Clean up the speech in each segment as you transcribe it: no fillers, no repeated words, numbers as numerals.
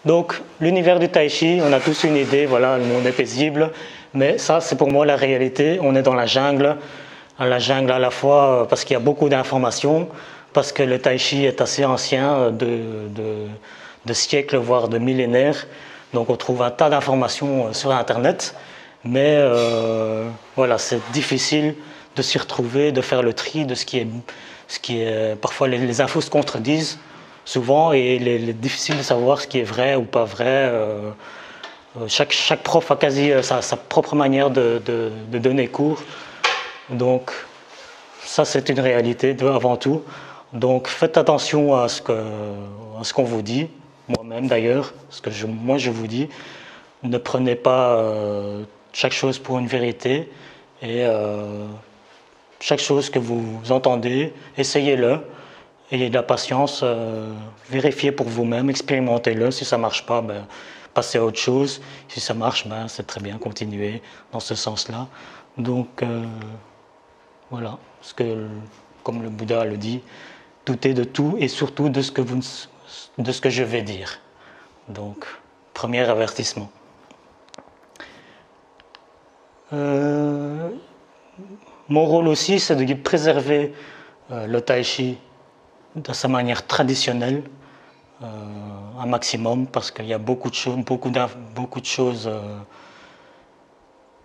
Donc, l'univers du tai chi, on a tous une idée, voilà, le monde est paisible, mais ça, c'est pour moi la réalité. On est dans la jungle à la fois parce qu'il y a beaucoup d'informations, parce que le tai chi est assez ancien, de siècles, voire de millénaires. Donc, on trouve un tas d'informations sur Internet, mais voilà, c'est difficile de s'y retrouver, de faire le tri de ce qui est parfois les infos se contredisent souvent et il est difficile de savoir ce qui est vrai ou pas vrai. Chaque prof a quasi sa propre manière de donner cours. Donc ça c'est une réalité avant tout. Donc faites attention à ce qu'on vous dit, moi-même d'ailleurs, ce que moi je vous dis. Ne prenez pas chaque chose pour une vérité et chaque chose que vous entendez, essayez-le. Ayez de la patience, vérifiez pour vous-même, expérimentez-le. Si ça ne marche pas, ben, passez à autre chose. Si ça marche, ben, c'est très bien, continuez dans ce sens-là. Donc, voilà, comme le Bouddha le dit, tout est de tout et surtout de ce que je vais dire. Donc, premier avertissement. Mon rôle aussi, c'est de préserver le tai chi de sa manière traditionnelle, un maximum, parce qu'il y a beaucoup de choses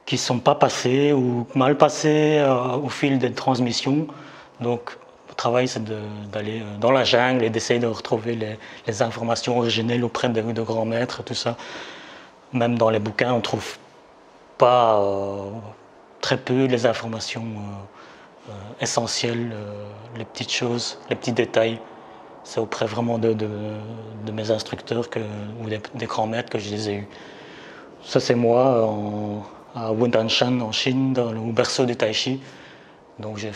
qui ne sont pas passées ou mal passées au fil des transmissions. Donc, le travail, c'est d'aller dans la jungle et d'essayer de retrouver les informations originelles auprès de grands maîtres, tout ça. Même dans les bouquins, on ne trouve pas très peu les informations essentielles, les petites choses, les petits détails. C'est auprès vraiment de mes instructeurs ou des grands maîtres que je les ai eus. Ça, c'est moi à Wundanshan en Chine, au berceau du Tai Chi. Donc j'ai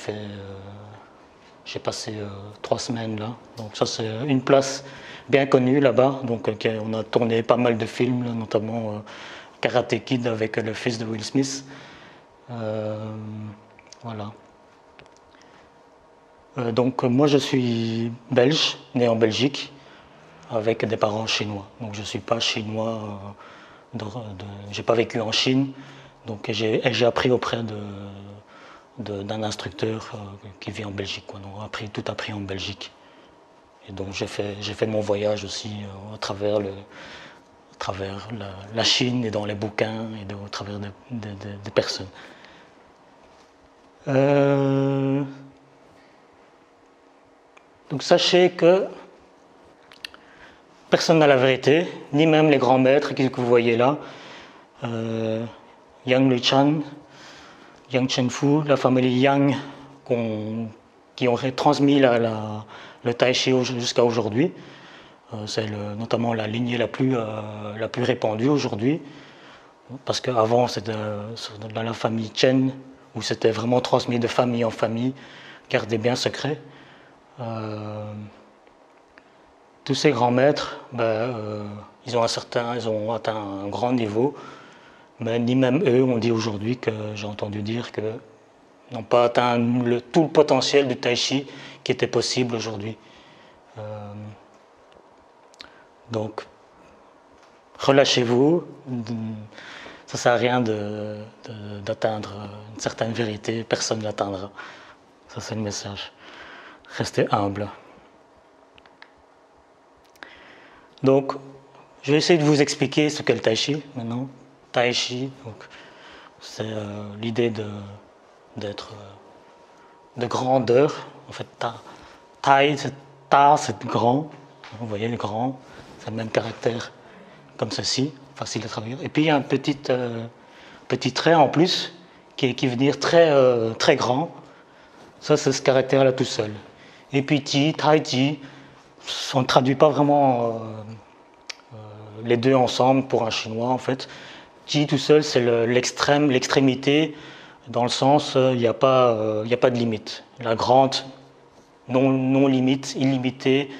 passé 3 semaines là. Donc ça, c'est une place bien connue là-bas. Donc on a tourné pas mal de films, là, notamment Karate Kid avec le fils de Will Smith. Voilà. Donc moi je suis belge, né en Belgique, avec des parents chinois. Donc je ne suis pas chinois, j'ai pas vécu en Chine, donc j'ai appris auprès d'un instructeur qui vit en Belgique. Quoi. Donc tout appris en Belgique. Et donc j'ai fait mon voyage aussi à travers la Chine et dans les bouquins et au travers des personnes. Donc sachez que personne n'a la vérité, ni même les grands maîtres que vous voyez là. Yang Luchan, Yang Chenfu, la famille Yang, qui ont transmis le Tai Chi jusqu'à aujourd'hui. C'est notamment la lignée la plus répandue aujourd'hui. Parce qu'avant, c'était dans la famille Chen, où c'était vraiment transmis de famille en famille, gardé bien secret. Tous ces grands maîtres, ils ont atteint un grand niveau, mais ni même eux ont dit aujourd'hui que j'ai entendu dire que n'ont pas atteint tout le potentiel du Tai Chi qui était possible aujourd'hui. Donc, relâchez-vous. Ça ne sert à rien d'atteindre une certaine vérité, personne ne l'atteindra. Ça, c'est le message. Restez humble. Donc, je vais essayer de vous expliquer ce qu'est le Tai Chi maintenant. Tai Chi, c'est l'idée d'être de grandeur. En fait, Tai, c'est grand. Vous voyez, le grand, c'est le même caractère comme ceci, facile à travailler. Et puis, il y a un petit trait en plus qui veut dire très grand. Ça, c'est ce caractère-là tout seul. Et puis, Tai Chi, on ne traduit pas vraiment les deux ensemble pour un chinois en fait. Ji tout seul c'est l'extrémité dans le sens il n'y a pas de limite. La grande non limite, illimitée.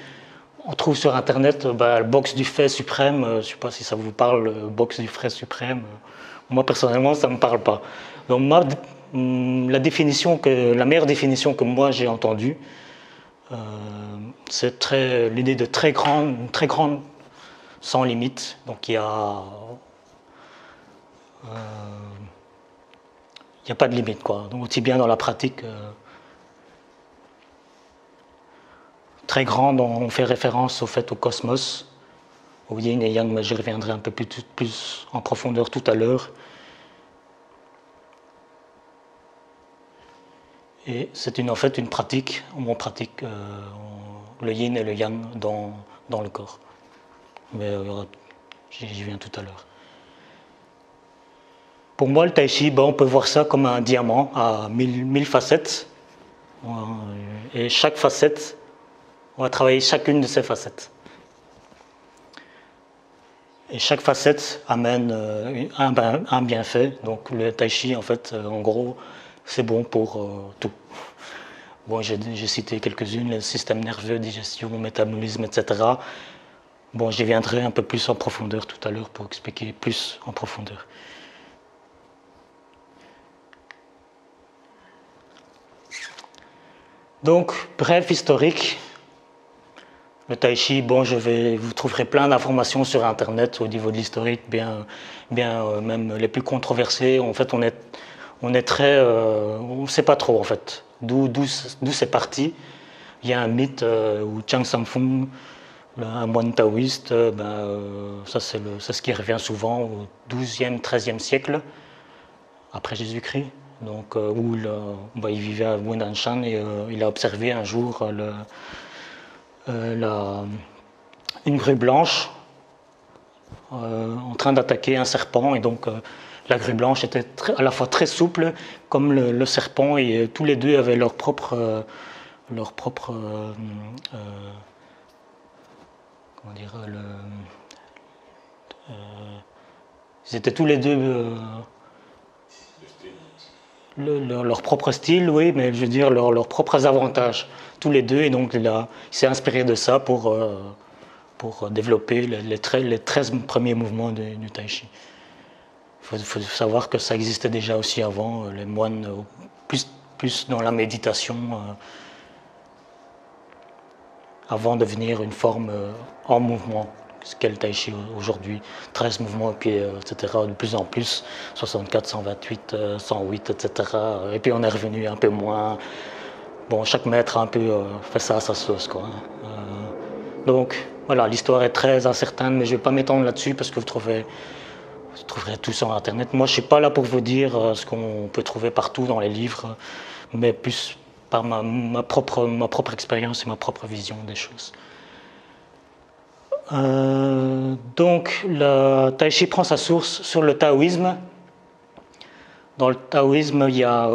On trouve sur internet le box du fait suprême, je ne sais pas si ça vous parle, le box du fait suprême. Moi personnellement ça ne me parle pas. Donc la meilleure définition que moi j'ai entendue, c'est l'idée de très grande sans limite. Donc il n'y a pas de limite, quoi. Donc aussi bien dans la pratique très grande, on fait référence au fait au cosmos, au yin et yang, mais j'y reviendrai un peu plus en profondeur tout à l'heure. Et c'est en fait une pratique où on pratique le yin et le yang dans le corps. Mais j'y viens tout à l'heure. Pour moi, le tai chi, on peut voir ça comme un diamant à 1000 facettes. Et chaque facette, on va travailler chacune de ces facettes. Et chaque facette amène un bienfait. Donc le tai chi, en fait, en gros, c'est bon pour tout. Bon, j'ai cité quelques-unes, le système nerveux, digestion, métabolisme, etc. Bon, j'y viendrai un peu plus en profondeur tout à l'heure pour expliquer plus en profondeur. Donc, bref historique. Le tai chi, vous trouverez plein d'informations sur Internet au niveau de l'historique, bien même les plus controversées. En fait, on est très, on ne sait pas trop en fait d'où c'est parti. Il y a un mythe où Chang Sanfeng, un moine taoïste, ça c'est ce qui revient souvent au XIIe, XIIIe siècle après Jésus-Christ. Donc où il vivait à Wunanshan et il a observé un jour une grue blanche en train d'attaquer un serpent, et donc la grue blanche était à la fois très souple comme le serpent, et tous les deux avaient leur propre comment dire, ils étaient tous les deux leur propre style, oui, mais je veux dire leurs propres avantages, tous les deux, et donc il s'est inspiré de ça pour développer les 13 premiers mouvements du tai chi. Il faut savoir que ça existait déjà aussi avant, les moines plus dans la méditation, avant de devenir une forme en mouvement, ce qu'est le tai chi aujourd'hui. 13 mouvements, et puis, etc., de plus en plus, 64, 128, 108, etc. Et puis on est revenu un peu moins. Bon, chaque maître a un peu fait ça à sa sauce, quoi. Donc, voilà, l'histoire est très incertaine, mais je ne vais pas m'étendre là-dessus parce que vous trouverez tout sur Internet. Moi, je ne suis pas là pour vous dire ce qu'on peut trouver partout dans les livres, mais plus par ma propre expérience et ma propre vision des choses. Donc, le tai chi prend sa source sur le taoïsme. Dans le taoïsme, il y a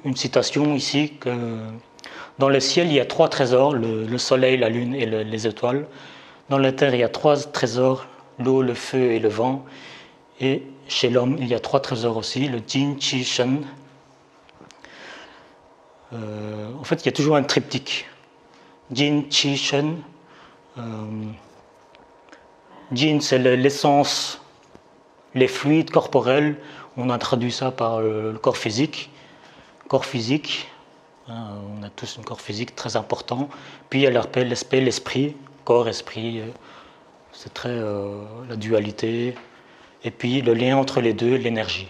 une citation ici que dans le ciel, il y a 3 trésors, le soleil, la lune et les étoiles. Dans la terre, il y a 3 trésors, l'eau, le feu et le vent. Et chez l'homme, il y a 3 trésors aussi, le Jin, Qi, Shen. En fait, il y a toujours un triptyque. Jin, Qi, Shen. Jin, c'est l'essence, les fluides corporels. On a traduit ça par le corps physique. Corps physique, on a tous un corps physique très important. Puis il y a l'esprit, corps, esprit. C'est très la dualité. Et puis le lien entre les deux, l'énergie.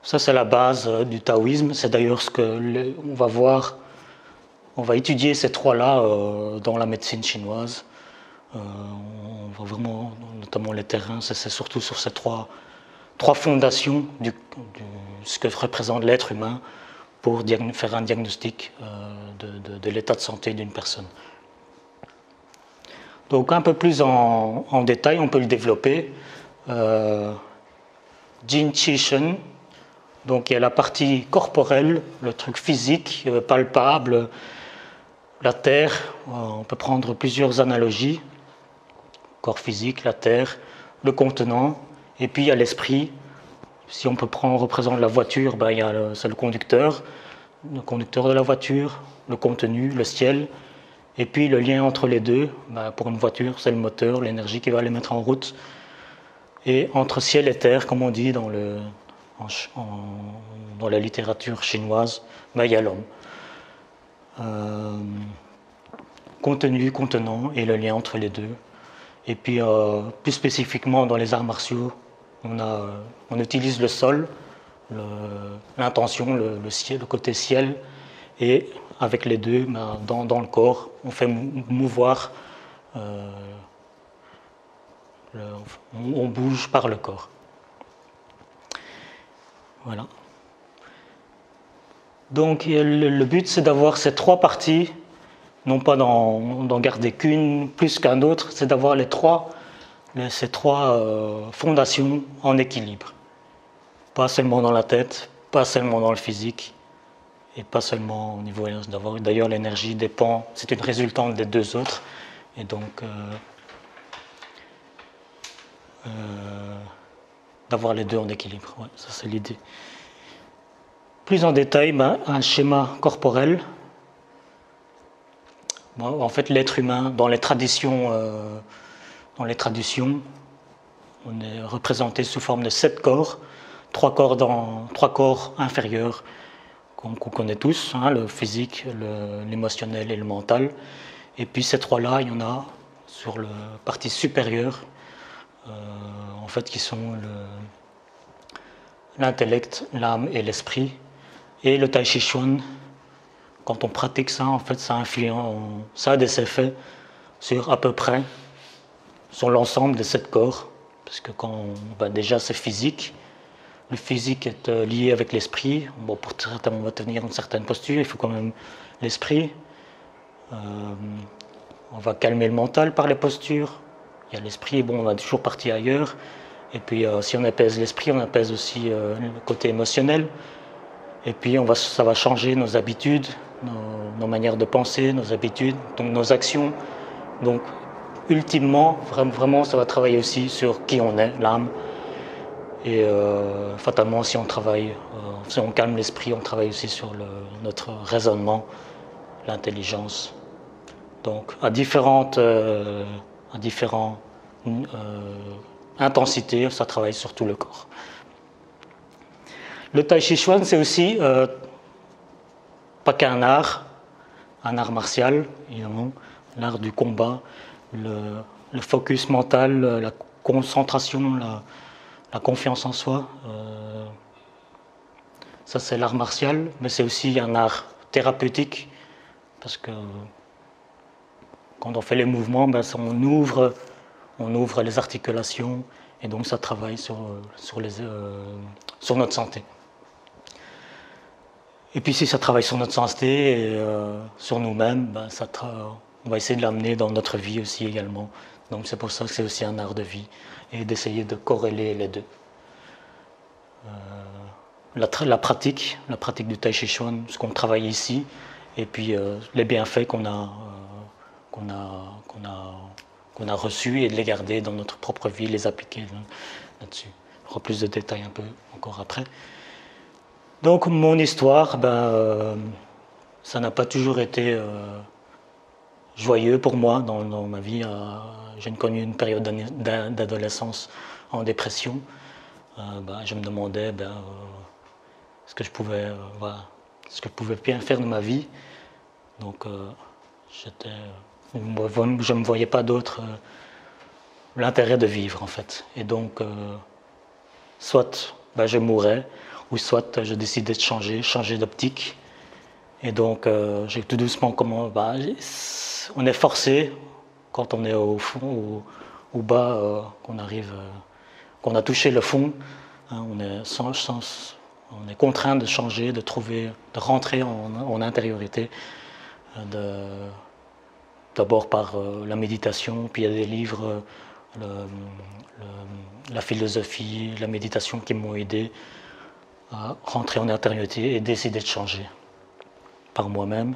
Ça, c'est la base du taoïsme. C'est d'ailleurs ce que on va voir. On va étudier ces 3-là dans la médecine chinoise. On va vraiment, notamment les terrains, c'est surtout sur ces trois fondations ce que représente l'être humain pour faire un diagnostic de l'état de santé d'une personne. Donc un peu plus en détail, on peut le développer. Jin, Qi, Shen. Donc il y a la partie corporelle, le truc physique, palpable, la terre. On peut prendre plusieurs analogies. Corps physique, la terre, le contenant, et puis il y a l'esprit. Si on représente la voiture, c'est le conducteur de la voiture, le contenu, le ciel, et puis le lien entre les deux, pour une voiture, c'est le moteur, l'énergie qui va les mettre en route. Et entre ciel et terre, comme on dit dans la littérature chinoise, il y a l'homme. contenu, contenant et le lien entre les deux. Et puis plus spécifiquement dans les arts martiaux, on utilise le sol, l'intention, le côté ciel, et avec les deux, ben, dans le corps, on fait mouvoir, on bouge par le corps. Voilà. Donc le but, c'est d'avoir ces trois parties, non pas d'en garder qu'une plus qu'un autre, c'est d'avoir ces trois fondations en équilibre. Pas seulement dans la tête, pas seulement dans le physique, et pas seulement au niveau d'avoir. D'ailleurs, l'énergie dépend, c'est une résultante des deux autres, et donc d'avoir les deux en équilibre. Ouais, ça, c'est l'idée. Plus en détail, ben, un schéma corporel. Bon, en fait, l'être humain, dans les traditions, on est représenté sous forme de 7 corps, 3 corps inférieurs qu'on connaît tous, hein, le physique, l'émotionnel et le mental. Et puis ces trois-là, il y en a sur la partie supérieure, en fait, qui sont l'intellect, l'âme et l'esprit. Et le Tai Chi Chuan, quand on pratique ça, en fait, ça a des effets sur à peu près, sur l'ensemble des 7 corps. Parce que déjà c'est physique. Le physique est lié avec l'esprit. Bon, pour certains, on va tenir une certaine posture, il faut quand même l'esprit. On va calmer le mental par les postures. Il y a l'esprit, bon, on va toujours partir ailleurs. Et puis si on apaise l'esprit, on apaise aussi le côté émotionnel. Et puis ça va changer nos habitudes, nos manières de penser, nos habitudes, donc nos actions. Donc ultimement, vraiment, ça va travailler aussi sur qui on est, l'âme. Et fatalement, si on calme l'esprit, on travaille aussi sur notre raisonnement, l'intelligence. Donc à différentes intensités, ça travaille sur tout le corps. Le Tai Chi Chuan, c'est aussi pas qu'un art martial, évidemment, l'art du combat, le focus mental, la concentration, la confiance en soi. Ça, c'est l'art martial, mais c'est aussi un art thérapeutique, parce que quand on fait les mouvements, ben, on ouvre les articulations, et donc ça travaille sur notre santé. Et puis si ça travaille sur notre santé et sur nous-mêmes, ben, on va essayer de l'amener dans notre vie aussi également. Donc c'est pour ça que c'est aussi un art de vie, et d'essayer de corréler les deux. La pratique du Tai Chi Chuan, ce qu'on travaille ici, et puis les bienfaits qu'on a reçus, et de les garder dans notre propre vie, les appliquer là-dessus. On aura plus de détails un peu encore après. Donc mon histoire, ça n'a pas toujours été joyeux pour moi dans ma vie. J'ai connu une période d'adolescence en dépression. Je me demandais ce que je pouvais bien faire de ma vie. Donc je ne me voyais pas d'autre l'intérêt de vivre en fait. Et donc soit je mourais, ou soit je décidais de changer d'optique. Et donc j'ai tout doucement on est forcé quand on est au fond, au bas, qu'on a touché le fond, hein, on est contraint de changer, de rentrer en intériorité, d'abord par la méditation, puis il y a des livres, la philosophie, la méditation qui m'ont aidé à rentrer en intériorité et décider de changer par moi-même.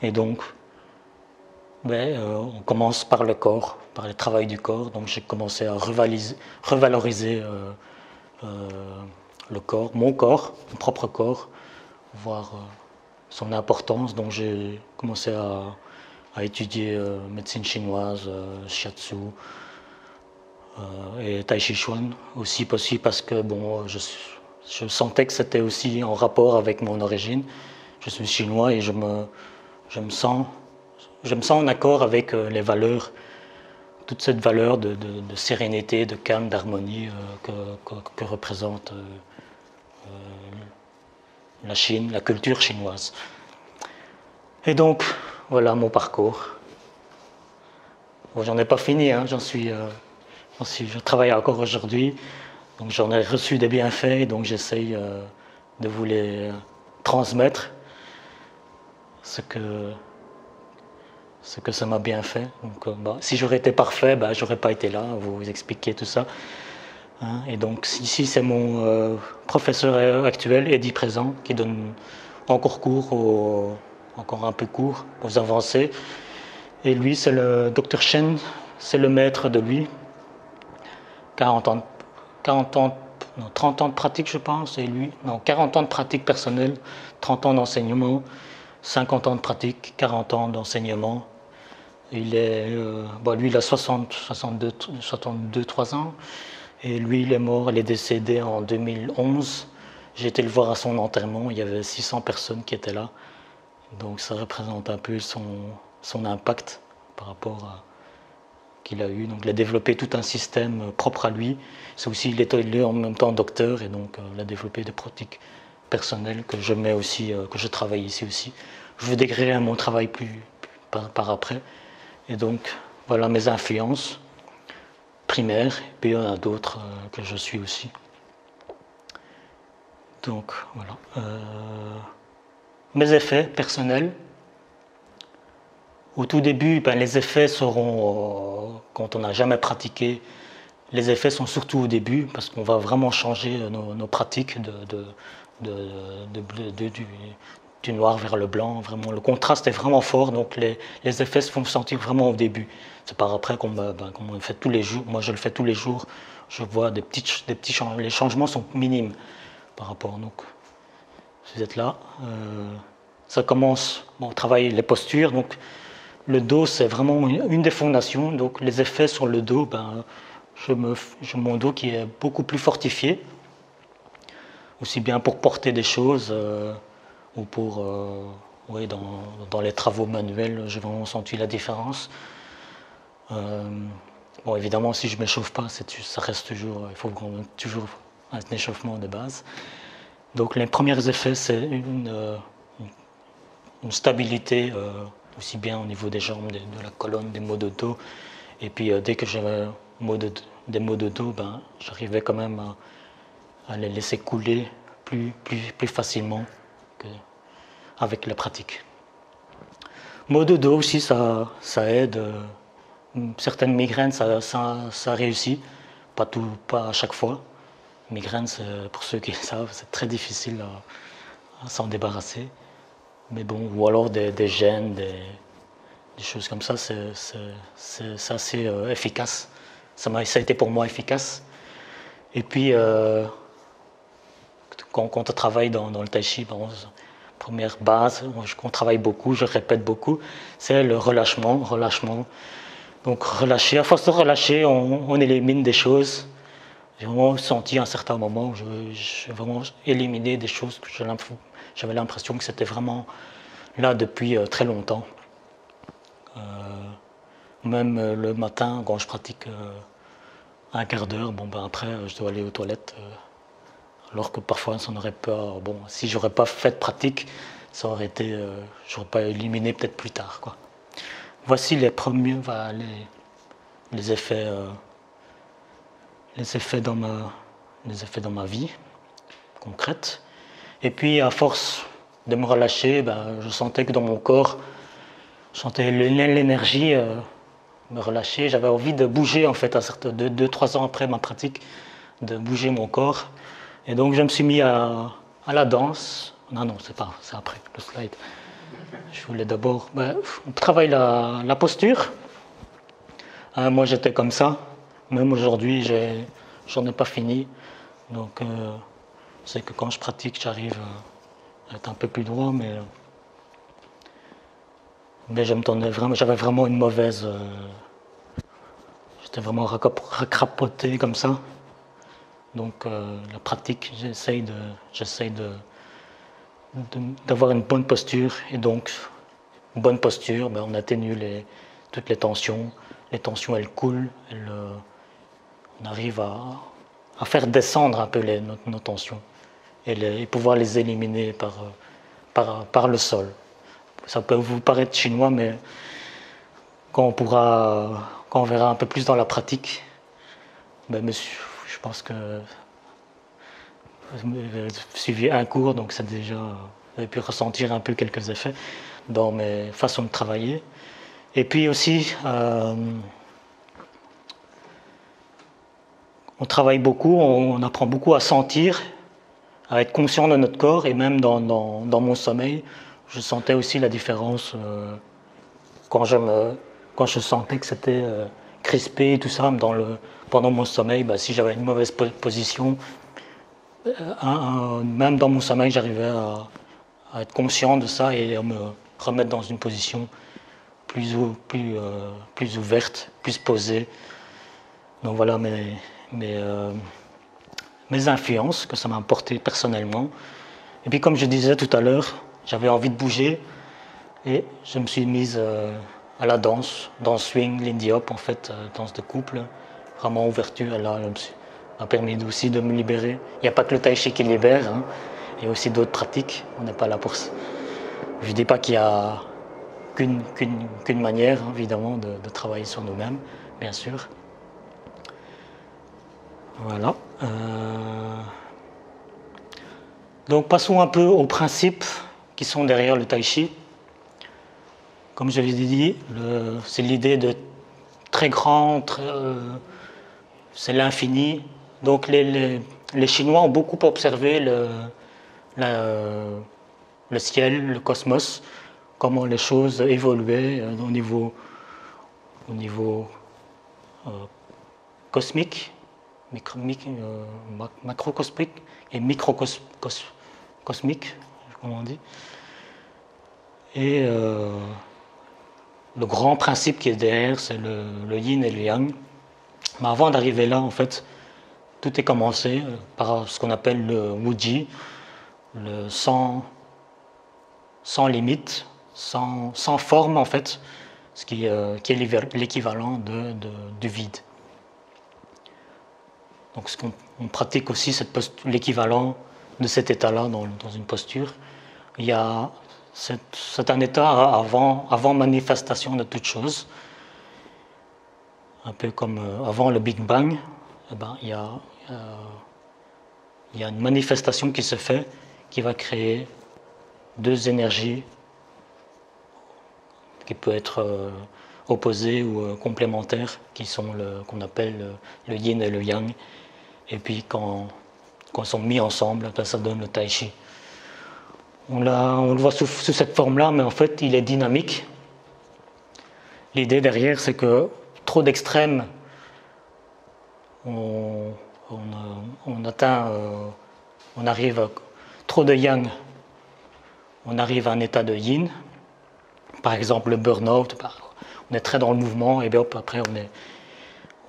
Et donc, on commence par le corps, par le travail du corps. Donc j'ai commencé à revaloriser le corps, mon propre corps, voir son importance. Donc j'ai commencé à étudier médecine chinoise, shiatsu et tai chi chuan aussi parce que je sentais que c'était aussi en rapport avec mon origine. Je suis chinois et je me sens je me sens en accord avec les valeurs, toute cette valeur de sérénité, de calme, d'harmonie que représente la Chine, la culture chinoise. Et donc, voilà mon parcours. Bon, j'en ai pas fini, hein, je travaille encore aujourd'hui, donc j'en ai reçu des bienfaits, donc j'essaye de vous les transmettre, ce que ça m'a bien fait. Donc, si j'aurais été parfait, j'aurais pas été là à vous expliquer tout ça. Hein, et donc ici c'est mon professeur actuel, Eddy Présent, qui donne encore cours, encore un peu cours aux avancés. Et lui, c'est le Dr Chen, c'est le maître de lui. 30 ans de pratique, je pense, et lui, 40 ans de pratique personnelle, 30 ans d'enseignement, 50 ans de pratique, 40 ans d'enseignement. Lui, il a 63 ans, et lui, il est mort, il est décédé en 2011. J'ai été le voir à son enterrement, il y avait 600 personnes qui étaient là. Donc ça représente un peu son impact par rapport à qu'il a eu. Donc il a développé tout un système propre à lui. C'est aussi, il est en même temps docteur, et donc il a développé des pratiques personnelles que je mets aussi, que je travaille ici aussi. Je veux décrire mon travail plus par après. Et donc voilà mes influences primaires, et puis il y en a d'autres que je suis aussi. Donc voilà. Mes effets personnels. Au tout début, les effets seront, quand on n'a jamais pratiqué, les effets sont surtout au début, parce qu'on va vraiment changer nos pratiques du noir vers le blanc. Vraiment, le contraste est vraiment fort, donc les effets se font sentir vraiment au début. C'est par après qu'on le fait tous les jours. Moi, je le fais tous les jours. Je vois des petits changements. Les changements sont minimes par rapport. Donc, vous êtes là. Ça commence, on travaille les postures. Donc, le dos, c'est vraiment une des fondations. Donc, les effets sur le dos, j'ai mon dos qui est beaucoup plus fortifié, aussi bien pour porter des choses ou pour, dans les travaux manuels, j'ai vraiment senti la différence. Bon, évidemment, si je ne m'échauffe pas, ça reste toujours, il faut toujours un échauffement de base. Donc, les premiers effets, c'est une stabilité, aussi bien au niveau des jambes, de la colonne, des maux de dos. Et puis, dès que j'avais des maux de dos, j'arrivais quand même à les laisser couler plus facilement avec la pratique. Maux de dos aussi, ça aide. Certaines migraines, ça réussit. Pas à chaque fois. Migraine, pour ceux qui le savent, c'est très difficile à s'en débarrasser. Mais bon, ou alors des gènes, des choses comme ça, c'est assez efficace. Ça a été pour moi efficace. Et puis, quand on travaille dans le tai chi, première base, qu'on travaille beaucoup, je répète beaucoup, c'est le relâchement. Donc relâcher, à force de relâcher, on élimine des choses. J'ai vraiment senti à un certain moment où j'ai vraiment éliminé des choses que j'avais l'impression que c'était vraiment là depuis très longtemps. Même le matin, quand je pratique un quart d'heure, après je dois aller aux toilettes. Alors que parfois ça n'aurait pas. Bon, si j'aurais pas fait de pratique, ça aurait été. J'aurais pas éliminé peut-être plus tard, quoi. Voici les premiers, les effets dans ma vie concrète. Et puis à force de me relâcher, je sentais que dans mon corps, je sentais l'énergie me relâcher. J'avais envie de bouger en fait, 2-3 ans après ma pratique, de bouger mon corps. Et donc je me suis mis à la danse. Non, c'est après le slide. Je voulais d'abord, on travaille la posture. Moi j'étais comme ça. Même aujourd'hui, j'en ai pas fini. Donc c'est que quand je pratique, j'arrive à être un peu plus droit, mais j'avais vraiment une mauvaise. J'étais vraiment racrapoté comme ça. Donc la pratique, j'essaye d'avoir une bonne posture, et donc bonne posture, ben, on atténue toutes les tensions. Les tensions, elles coulent, on arrive à faire descendre un peu nos tensions et pouvoir les éliminer par le sol. Ça peut vous paraître chinois, mais quand on verra un peu plus dans la pratique, ben, je pense que vous avez suivi un cours, donc c'est déjà, vous avez pu ressentir un peu quelques effets dans mes façons de travailler. Et puis aussi, on travaille beaucoup, on apprend beaucoup à sentir, à être conscient de notre corps, et même dans mon sommeil, je sentais aussi la différence quand je sentais que c'était crispé, tout ça, pendant mon sommeil. Ben, si j'avais une mauvaise position, même dans mon sommeil, j'arrivais à être conscient de ça et à me remettre dans une position plus ouverte, plus posée. Donc voilà mes influences que ça m'a apporté personnellement. Et puis comme je disais tout à l'heure, j'avais envie de bouger et je me suis mise à la danse swing, Lindy Hop en fait, danse de couple, vraiment ouverture. Là, m'a permis aussi de me libérer. Il n'y a pas que le tai chi qui libère, hein. Il y a aussi d'autres pratiques. On n'est pas là pour ça. Je ne dis pas qu'il y a qu'une manière, hein, évidemment, de travailler sur nous-mêmes, bien sûr. Voilà. Donc passons un peu aux principes qui sont derrière le tai chi. Comme je l'ai dit, c'est l'idée de très grand, c'est l'infini. Donc les Chinois ont beaucoup observé le ciel, le cosmos, comment les choses évoluaient au niveau cosmique, macrocosmique et microcosmique, comme on dit. Et le grand principe qui est derrière, c'est le yin et le yang. Mais avant d'arriver là, en fait, tout est commencé par ce qu'on appelle le Wuji, le sans limite, sans forme, en fait, ce qui est l'équivalent du vide. Donc on pratique aussi l'équivalent de cet état-là dans une posture. C'est un état avant manifestation de toute chose. Un peu comme avant le Big Bang, eh ben, il y a une manifestation qui se fait, qui va créer deux énergies qui peuvent être opposées ou complémentaires, qui sont qu'on appelle le yin et le yang. Et puis quand ils sont mis ensemble, ça donne le tai chi. On le voit sous cette forme-là, mais en fait, il est dynamique. L'idée derrière, c'est que trop d'extrêmes, on arrive à trop de yang, on arrive à un état de yin. Par exemple, le burn-out, on est très dans le mouvement, et bien hop, après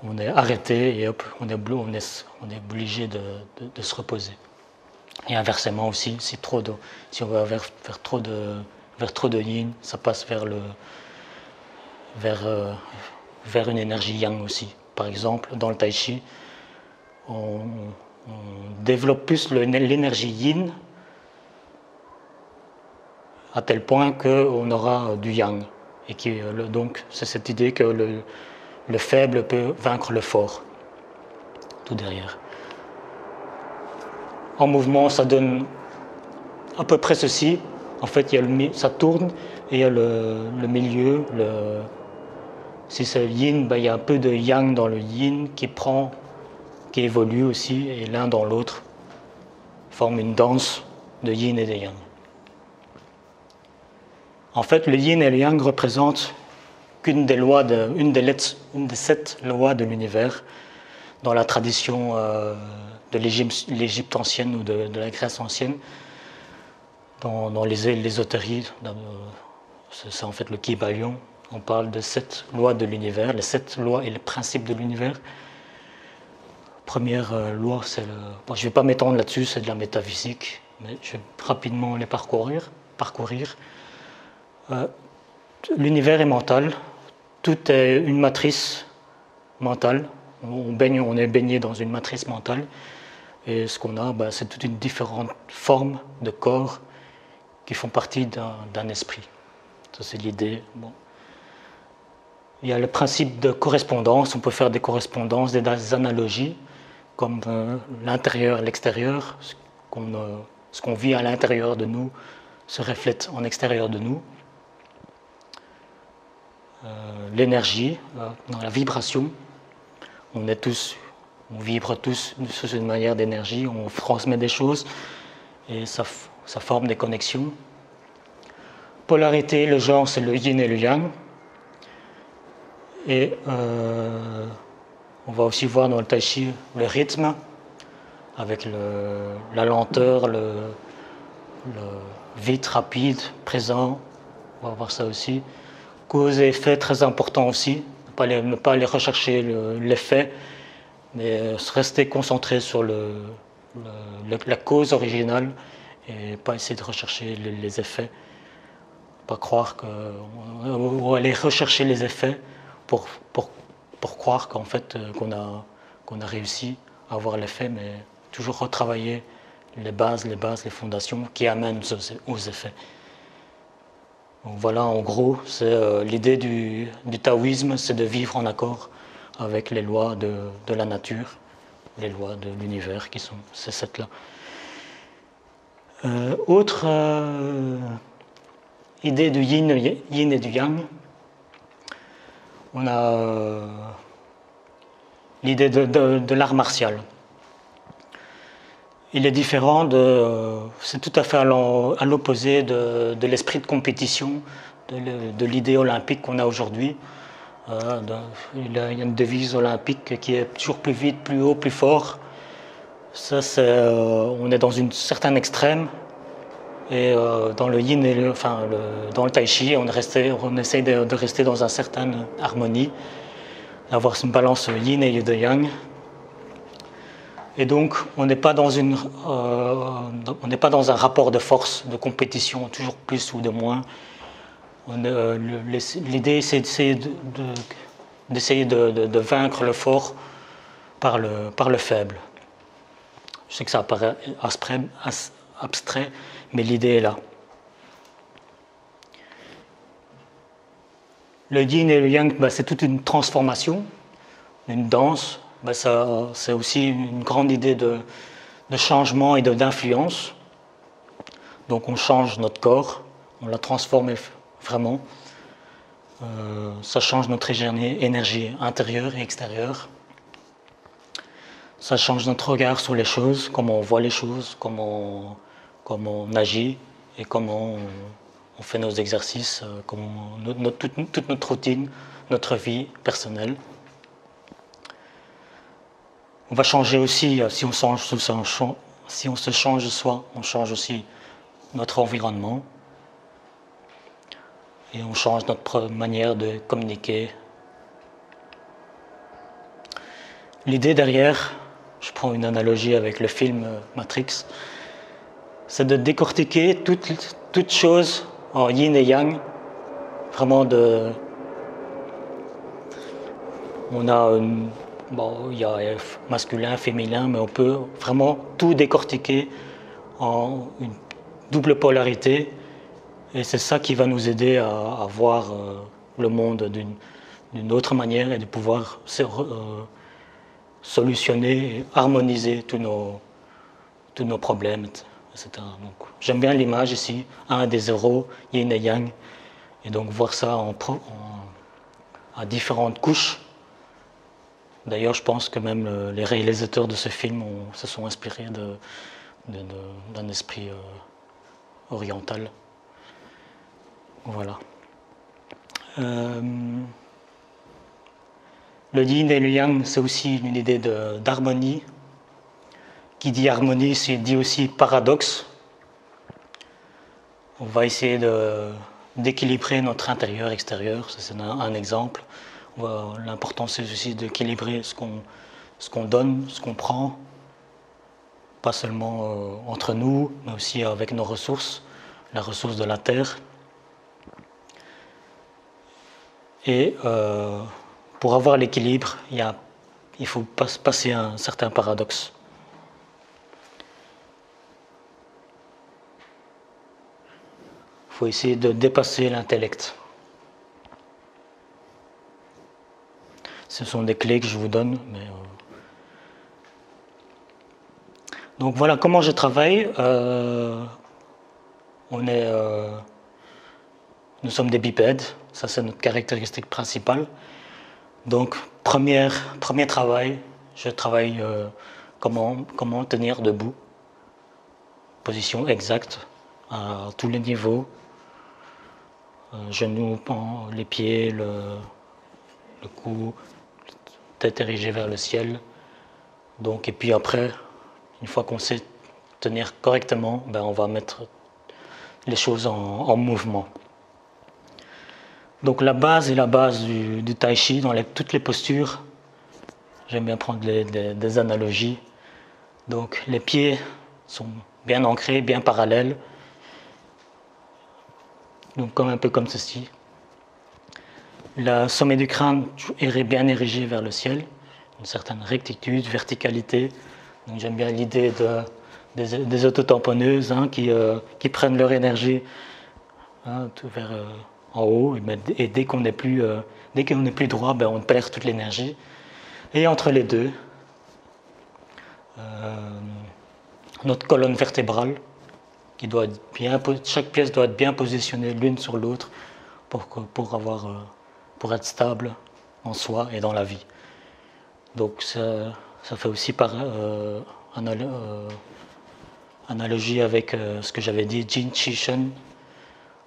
on est arrêté, et hop, on est obligé de se reposer. Et inversement aussi, si on va vers trop de yin, ça passe vers une énergie yang aussi. Par exemple, dans le tai chi, on développe plus l'énergie yin à tel point qu'on aura du yang. Et donc, c'est cette idée que le faible peut vaincre le fort, tout derrière. En mouvement, ça donne à peu près ceci. En fait, ça tourne et il y a le milieu. Si c'est le yin, ben, il y a un peu de yang dans le yin qui évolue aussi, et l'un dans l'autre forme une danse de yin et de yang. En fait, le yin et le yang représentent une des 7 lois de l'univers dans la tradition de l'Égypte ancienne ou de la Grèce ancienne. Dans l'ésotérie, c'est en fait le Kybalion. On parle de 7 lois de l'univers, les 7 lois et les principes de l'univers. Première loi, je ne vais pas m'étendre là-dessus, c'est de la métaphysique, mais je vais rapidement les parcourir. l'univers est mental, tout est une matrice mentale, on est baigné dans une matrice mentale, et ce qu'on a, c'est toute une différente forme de corps qui font partie d'un esprit. Ça, c'est l'idée. Bon. Il y a le principe de correspondance, on peut faire des correspondances, des analogies, comme l'intérieur et l'extérieur, ce qu'on vit à l'intérieur de nous se reflète en extérieur de nous. L'énergie, dans la vibration, on vibre tous sous une manière d'énergie, on transmet des choses et ça forme des connexions. Polarité, le genre, c'est le yin et le yang. Et on va aussi voir dans le tai chi le rythme, avec la lenteur, le vite, rapide, présent. On va voir ça aussi. Cause et effet, très important aussi. Ne pas aller rechercher l'effet, mais rester concentré sur la cause originale et pas essayer de rechercher les effets. Pas croire ou aller rechercher les effets pour croire qu'en fait qu'on a réussi à avoir l'effet, mais toujours retravailler les bases, les fondations qui amènent aux effets. Donc voilà, en gros, c'est l'idée du taoïsme, c'est de vivre en accord avec les lois de la nature, les lois de l'univers qui sont ces sept-là. Autre idée du yin et du yang, on a l'idée de l'art martial. Il est différent c'est tout à fait à l'opposé de l'esprit de compétition, de l'idée olympique qu'on a aujourd'hui. Il y a une devise olympique qui est toujours plus vite, plus haut, plus fort. Ça, on est dans un certain extrême. Et dans le yin et dans le tai chi, on essaie de rester dans une certaine harmonie, d'avoir une balance yin et de yang. Et donc, on n'est pas dans un rapport de force, de compétition, toujours plus ou de moins. L'idée, c'est d'essayer de vaincre le fort par le faible. Je sais que ça paraît abstrait, mais l'idée est là. Le yin et le yang, c'est toute une transformation, une danse. C'est aussi une grande idée de changement et d'influence. Donc on change notre corps, on l'a transformé vraiment. Ça change notre énergie intérieure et extérieure. Ça change notre regard sur les choses, comment on voit les choses, comment on agit et comment on fait nos exercices, toute notre routine, notre vie personnelle. On va changer aussi, si on se change soi, on change aussi notre environnement et on change notre manière de communiquer. L'idée derrière, je prends une analogie avec le film Matrix, c'est de décortiquer toute chose en yin et yang, vraiment il y a masculin, féminin, mais on peut vraiment tout décortiquer en une double polarité. Et c'est ça qui va nous aider à voir le monde d'une autre manière et de pouvoir solutionner et harmoniser tous nos problèmes, etc. Donc, j'aime bien l'image ici, 1 des 0, yin et yang, et donc voir ça à différentes couches. D'ailleurs, je pense que même les réalisateurs de ce film se sont inspirés d'un esprit oriental. Voilà. Le yin et le yang, c'est aussi une idée d'harmonie. Qui dit harmonie, dit aussi paradoxe. On va essayer d'équilibrer notre intérieur-extérieur, c'est un exemple. L'important, c'est aussi d'équilibrer ce qu'on donne, ce qu'on prend, pas seulement entre nous, mais aussi avec nos ressources, la ressource de la terre. Et pour avoir l'équilibre, il faut passer un certain paradoxe. Il faut essayer de dépasser l'intellect. Ce sont des clés que je vous donne. Donc voilà comment je travaille. Nous sommes des bipèdes, ça c'est notre caractéristique principale. Donc premier travail, je travaille comment tenir debout, position exacte à tous les niveaux, genoux, les pieds, le cou, tête érigée vers le ciel. Donc, et puis après, une fois qu'on sait tenir correctement, on va mettre les choses en mouvement. Donc la base est la base du tai chi dans toutes les postures. J'aime bien prendre des analogies. Donc les pieds sont bien ancrés, bien parallèles. Donc un peu comme ceci. Le sommet du crâne est bien érigé vers le ciel, une certaine rectitude, verticalité. Donc j'aime bien l'idée des autotamponneuses qui prennent leur énergie vers en haut, et dès qu'on n'est plus droit, on perd toute l'énergie. Et entre les deux, notre colonne vertébrale, chaque pièce doit être bien positionnée l'une sur l'autre pour être stable en soi et dans la vie. Donc ça fait aussi analogie avec ce que j'avais dit, Jin Chi Shen,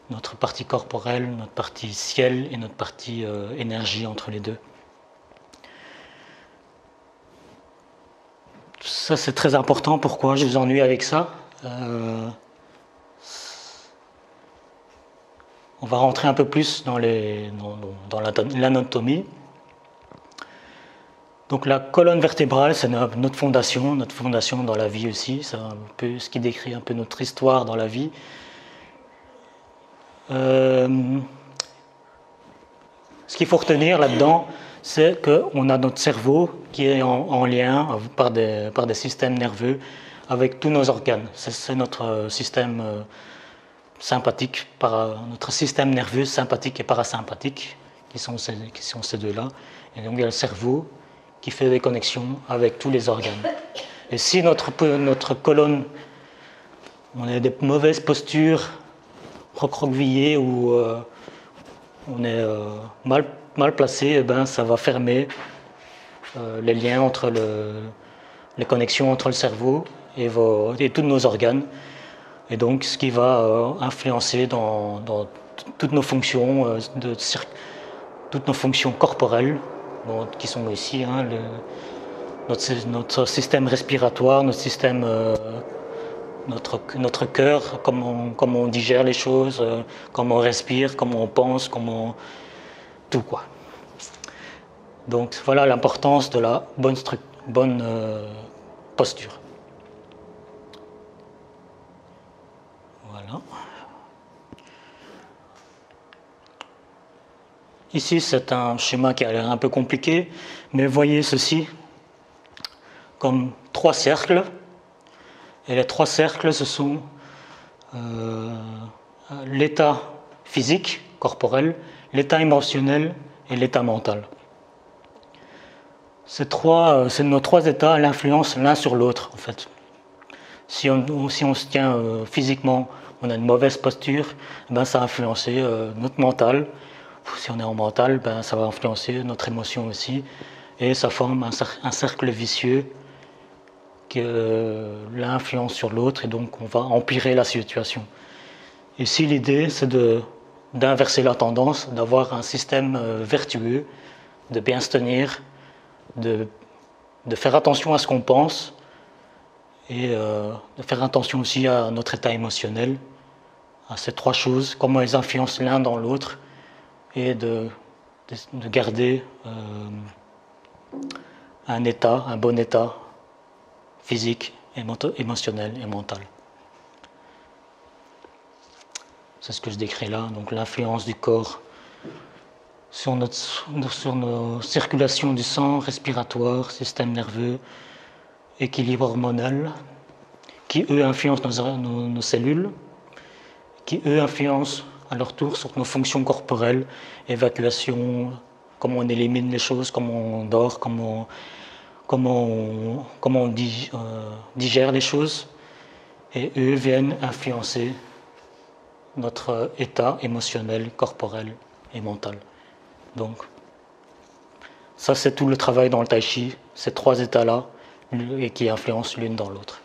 notre partie corporelle, notre partie ciel et notre partie énergie entre les deux. Ça c'est très important. Pourquoi je vous ennuie avec ça? On va rentrer un peu plus dans l'anatomie. Donc la colonne vertébrale, c'est notre fondation dans la vie aussi. C'est un peu ce qui décrit un peu notre histoire dans la vie. Ce qu'il faut retenir là-dedans, c'est qu'on a notre cerveau qui est en lien par des systèmes nerveux avec tous nos organes. C'est notre système sympathique, notre système nerveux sympathique et parasympathique, qui sont ces deux-là. Et donc il y a le cerveau qui fait des connexions avec tous les organes. Et si notre colonne, on a des mauvaises postures, recroquevillé ou on est mal placé, ça va fermer les liens entre les connexions entre le cerveau et tous nos organes, et donc ce qui va influencer dans toutes nos fonctions, toutes nos fonctions corporelles, qui sont ici, notre système respiratoire, notre système notre cœur, comment on digère les choses, comment on respire, comment on pense, tout quoi. Donc voilà l'importance de la bonne posture. Voilà. Ici c'est un schéma qui a l'air un peu compliqué, mais voyez ceci comme 3 cercles. Et les 3 cercles, ce sont l'état physique, corporel, l'état émotionnel et l'état mental. Nos 3 états l'influencent l'un sur l'autre, en fait. Si on se tient physiquement, on a une mauvaise posture, ça va influencer notre mental. Si on est en mental, ça va influencer notre émotion aussi. Et ça forme un cercle vicieux l'un influence sur l'autre, et donc on va empirer la situation. Ici l'idée c'est d'inverser la tendance, d'avoir un système vertueux, de bien se tenir, de faire attention à ce qu'on pense, et de faire attention aussi à notre état émotionnel, à ces 3 choses, comment elles influencent l'un dans l'autre, et de garder un bon état physique, émotionnel et mental. C'est ce que je décris là, donc l'influence du corps sur nos circulations du sang, respiratoire, système nerveux, équilibre hormonal, qui eux influencent nos cellules, qui eux influencent à leur tour sur nos fonctions corporelles, évacuation, comment on élimine les choses, comment on dort, comment on digère les choses, et eux viennent influencer notre état émotionnel, corporel et mental. Donc, ça c'est tout le travail dans le tai chi, ces trois états-là, et qui influencent l'une dans l'autre.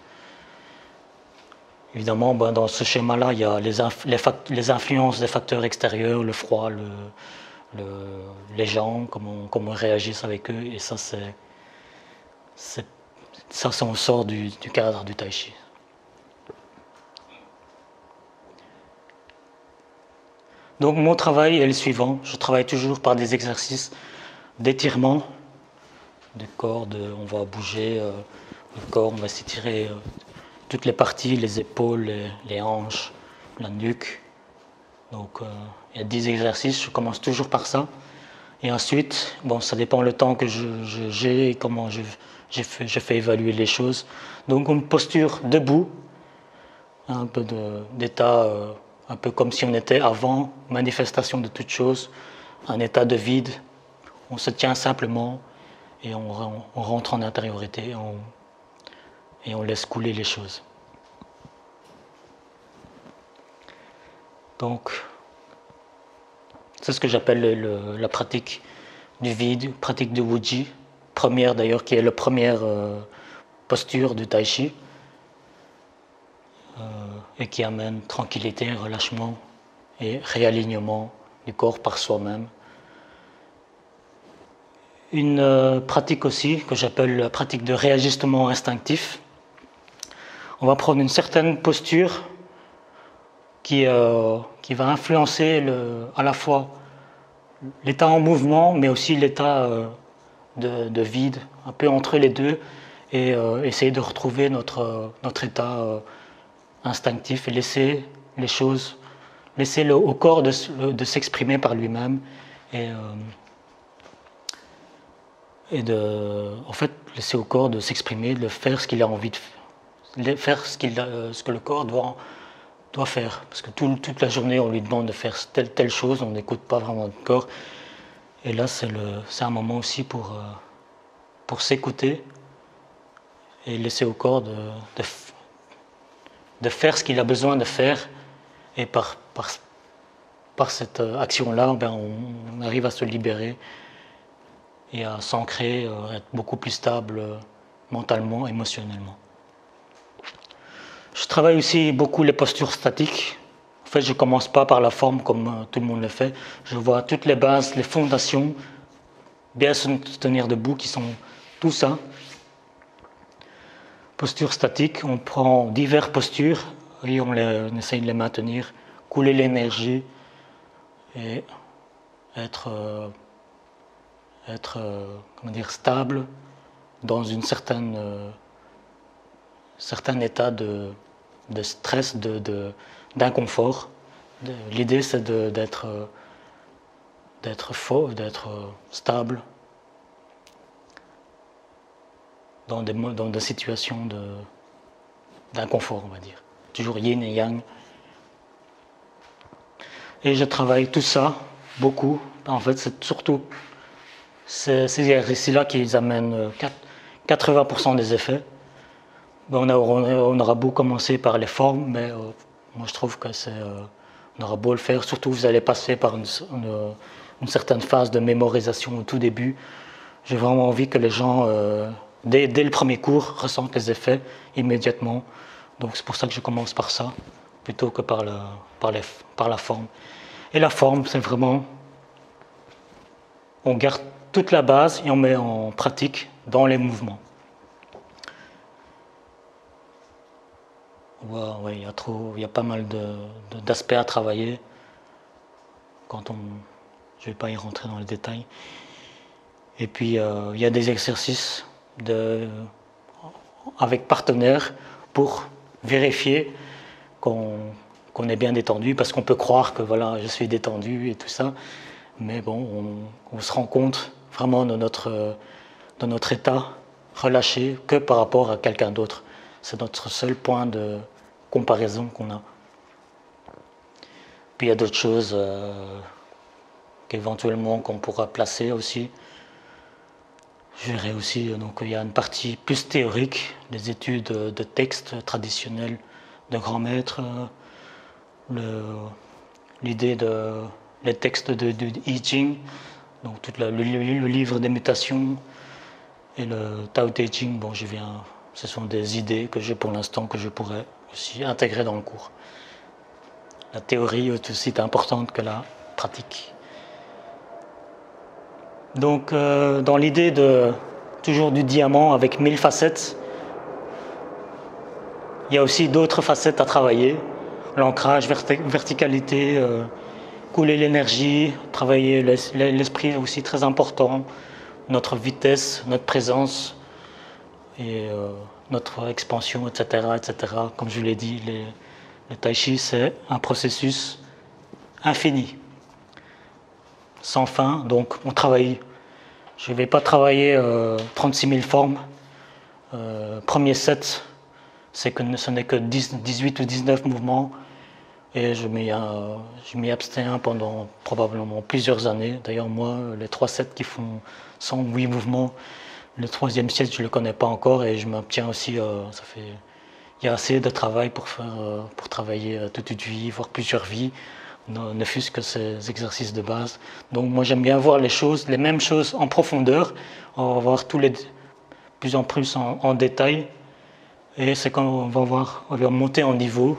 Évidemment, dans ce schéma-là, il y a les influences des facteurs extérieurs, le froid, les gens, comment on réagisse avec eux, et ça on sort du cadre du tai chi. Donc mon travail est le suivant, je travaille toujours par des exercices d'étirement du corps, on va bouger le corps, on va s'étirer toutes les parties, les épaules, les hanches, la nuque. Donc il y a 10 exercices, je commence toujours par ça. Et ensuite, ça dépend le temps que j'ai et comment je fais évaluer les choses. Donc une posture debout, un peu d'état, un peu comme si on était avant manifestation de toute chose, un état de vide. On se tient simplement et on rentre en intériorité et on laisse couler les choses. Donc, c'est ce que j'appelle la pratique du vide, pratique du Wuji, première d'ailleurs, qui est la première posture du Tai Chi, et qui amène tranquillité, relâchement et réalignement du corps par soi-même. Une pratique aussi que j'appelle la pratique de réajustement instinctif. On va prendre une certaine posture qui va influencer à la fois l'état en mouvement, mais aussi l'état de vide, un peu entre les deux, et essayer de retrouver notre état instinctif et laisser les choses, laisser au corps de s'exprimer par lui-même en fait, laisser au corps de s'exprimer, de faire ce qu'il a envie de faire, ce que le corps doit faire. Parce que toute la journée, on lui demande de faire telle chose, on n'écoute pas vraiment le corps. Et là, c'est un moment aussi pour s'écouter et laisser au corps de faire ce qu'il a besoin de faire. Et par cette action-là, on arrive à se libérer et à s'ancrer, être beaucoup plus stable mentalement, émotionnellement. Je travaille aussi beaucoup les postures statiques. En fait, je ne commence pas par la forme comme tout le monde le fait. Je vois toutes les bases, les fondations, bien se tenir debout, qui sont tout ça. Posture statique, on prend diverses postures et on essaye de les maintenir, couler l'énergie et être stable dans un certain état de stress, d'inconfort. L'idée, c'est d'être fort, d'être stable dans des situations d'inconfort, on va dire. Toujours yin et yang. Et je travaille tout ça beaucoup. En fait, c'est surtout ces exercices-là qui amènent 80% des effets. On aura beau commencer par les formes, mais moi je trouve que on aura beau le faire. Surtout, vous allez passer par une certaine phase de mémorisation au tout début. J'ai vraiment envie que les gens, dès le premier cours, ressentent les effets immédiatement. Donc c'est pour ça que je commence par ça, plutôt que par la forme. Et la forme, c'est vraiment, on garde toute la base et on met en pratique dans les mouvements. Ouais, il y a pas mal d'aspects à travailler. Je ne vais pas y rentrer dans les détails. Et puis il y a des exercices avec partenaires pour vérifier qu'on est bien détendu, parce qu'on peut croire que voilà, je suis détendu et tout ça, mais bon, on se rend compte vraiment de notre état relâché que par rapport à quelqu'un d'autre. C'est notre seul point de comparaison qu'on a. Puis il y a d'autres choses qu'éventuellement qu'on pourra placer aussi. Je verrai aussi, donc il y a une partie plus théorique, des études de textes traditionnels de grands maîtres, l'idée les textes de I Ching, donc tout le livre des mutations et le Tao Te Ching. Bon, ce sont des idées que j'ai pour l'instant que je pourrais aussi intégrer dans le cours. La théorie est aussi importante que la pratique. Donc, dans l'idée toujours du diamant avec 1000 facettes, il y a aussi d'autres facettes à travailler. L'ancrage, verticalité, couler l'énergie, travailler l'esprit est aussi très important, notre vitesse, notre présence et notre expansion, etc., etc. Comme je l'ai dit, le tai chi, c'est un processus infini, sans fin. Donc on travaille. Je ne vais pas travailler 36 000 formes. Premier set, ce n'est que 18 ou 19 mouvements. Et je m'y abstiens pendant probablement plusieurs années. D'ailleurs, moi, les 3 sets qui font 108 mouvements, le 3e set, je ne le connais pas encore et je m'abstiens aussi. Il y a assez de travail pour travailler toute une vie, voire plusieurs vies, ne fût-ce que ces exercices de base. Donc moi j'aime bien voir les mêmes choses en profondeur, on va voir plus en plus en détail, et c'est quand on va monter en niveau,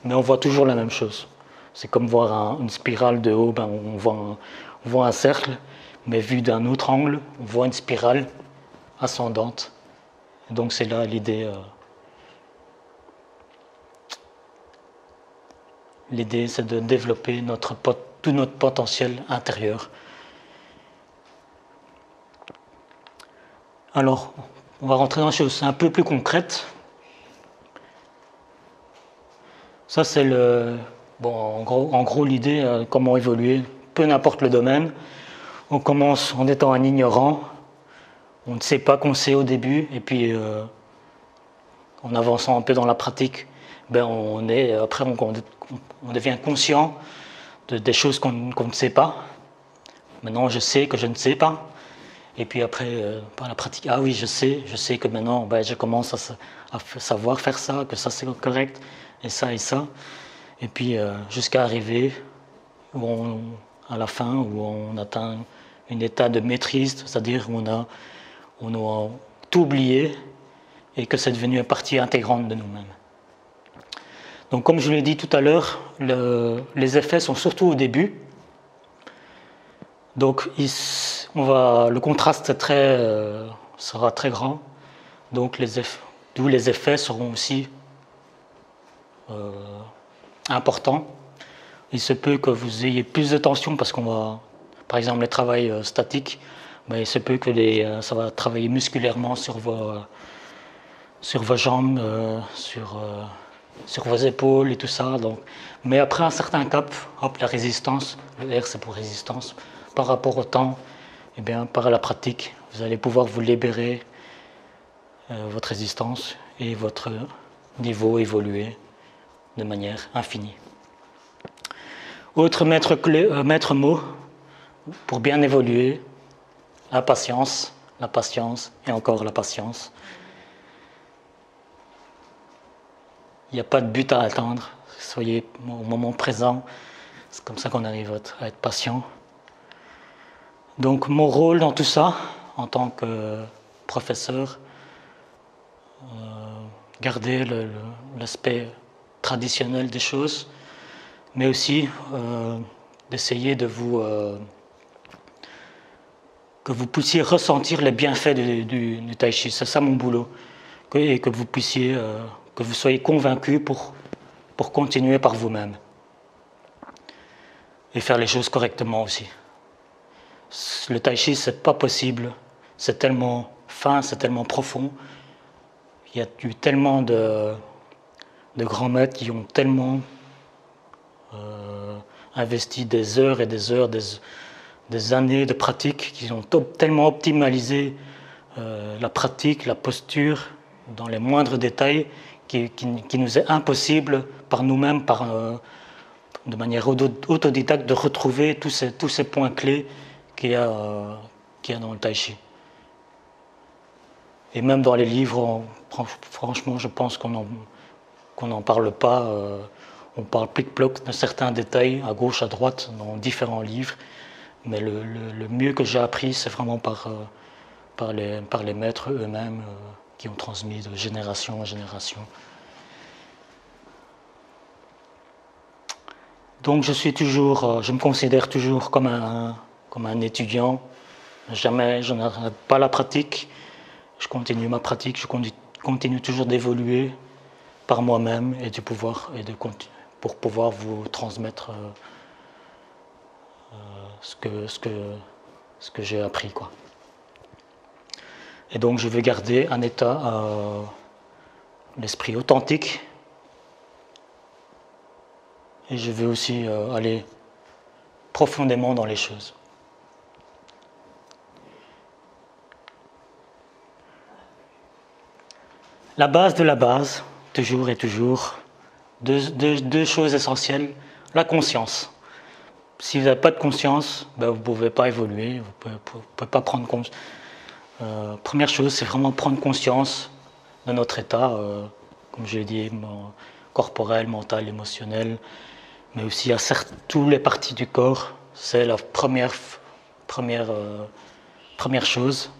mais on voit toujours la même chose. C'est comme voir une spirale de haut, on voit un cercle, mais vu d'un autre angle, on voit une spirale ascendante. Et donc c'est là l'idée. L'idée, c'est de développer tout notre potentiel intérieur. Alors, on va rentrer dans des choses un peu plus concrètes. Ça, c'est en gros l'idée, comment évoluer, peu n'importe le domaine. On commence en étant un ignorant, on ne sait pas qu'on sait au début, et puis en avançant un peu dans la pratique, après on devient conscient des choses qu'on ne sait pas. Maintenant, je sais que je ne sais pas. Et puis après, par la pratique, ah oui, je sais que maintenant, je commence à savoir faire ça, que ça c'est correct, et ça et ça. Et puis jusqu'à arriver à la fin, où on atteint un état de maîtrise, c'est-à-dire où on a tout oublié et que c'est devenu une partie intégrante de nous-mêmes. Donc comme je l'ai dit tout à l'heure, les effets sont surtout au début. Donc le contraste sera très grand. Donc d'où les effets seront aussi importants. Il se peut que vous ayez plus de tension parce qu'on va, par exemple, les travails statiques, il se peut que ça va travailler musculairement sur vos jambes, sur vos épaules et tout ça. Donc. Mais après un certain cap, la résistance, le R c'est pour résistance, par rapport au temps, par la pratique, vous allez pouvoir vous libérer votre résistance et votre niveau évoluer de manière infinie. Autre maître mot pour bien évoluer, la patience et encore la patience. Il n'y a pas de but à atteindre, soyez au moment présent, c'est comme ça qu'on arrive à être patient. Donc mon rôle dans tout ça, en tant que professeur, garder l'aspect traditionnel des choses, mais aussi d'essayer que vous puissiez ressentir les bienfaits du tai chi. C'est ça mon boulot, et que vous soyez convaincu pour continuer par vous-même et faire les choses correctement aussi. Le tai chi, c'est pas possible, c'est tellement fin, c'est tellement profond. Il y a eu tellement de grands maîtres qui ont tellement investi des heures et des heures des années de pratique qui ont tellement optimalisé la pratique, la posture, dans les moindres détails, qui nous est impossible par nous-mêmes, de manière autodidacte, de retrouver tous ces points clés qu'il y a dans le tai chi. Et même dans les livres, franchement, je pense qu'on n'en parle pas. On parle plic-ploc de certains détails à gauche, à droite, dans différents livres. Mais le mieux que j'ai appris, c'est vraiment par les maîtres eux-mêmes qui ont transmis de génération en génération. Donc je me considère toujours comme un étudiant. Jamais, je n'arrête pas la pratique. Je continue ma pratique, je continue toujours d'évoluer par moi-même et pour pouvoir vous transmettre ce que j'ai appris, quoi. Et donc je veux garder un état, l'esprit authentique, et je veux aussi aller profondément dans les choses. La base de la base, toujours et toujours, deux choses essentielles. La conscience. Si vous n'avez pas de conscience, vous ne pouvez pas évoluer, vous ne pouvez pas prendre conscience. Première chose, c'est vraiment prendre conscience de notre état, comme je l'ai dit, corporel, mental, émotionnel, mais aussi à toutes les parties du corps. C'est la première chose.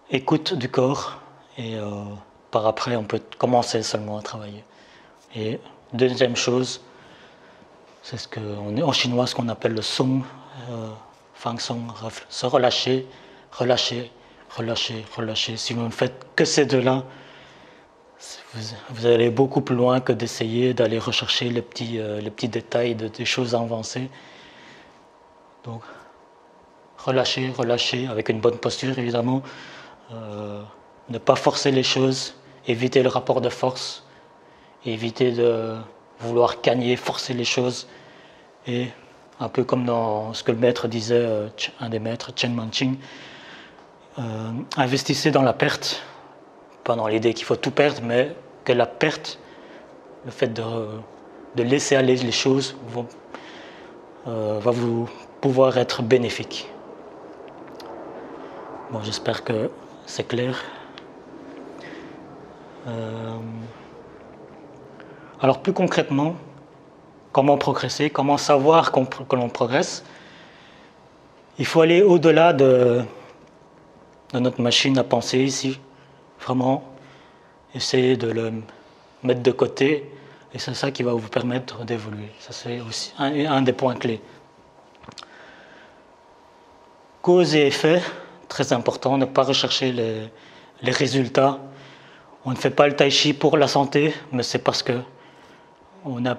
Écoute du corps, et par après, on peut commencer seulement à travailler. Et deuxième chose, c'est en chinois ce qu'on appelle le song, fang song, se relâcher, relâcher, relâcher, relâcher. Si vous ne faites que ces deux-là, vous allez beaucoup plus loin que d'essayer d'aller rechercher les petits détails des choses avancées. Donc, relâcher, relâcher, avec une bonne posture évidemment. Ne pas forcer les choses, éviter le rapport de force, éviter de vouloir gagner, forcer les choses, et un peu comme dans ce que le maître disait, un des maîtres, Chen Manqing, investissez dans la perte, pas dans l'idée qu'il faut tout perdre, mais que la perte, le fait de laisser aller les choses, va vous pouvoir être bénéfique. Bon, j'espère que c'est clair. Alors plus concrètement, comment progresser, comment savoir que l'on progresse? Il faut aller au-delà de notre machine à penser ici, vraiment essayer de le mettre de côté, et c'est ça qui va vous permettre d'évoluer. Ça, c'est aussi un des points clés. Cause et effet, très important, ne pas rechercher les résultats. On ne fait pas le tai chi pour la santé, mais c'est parce que on a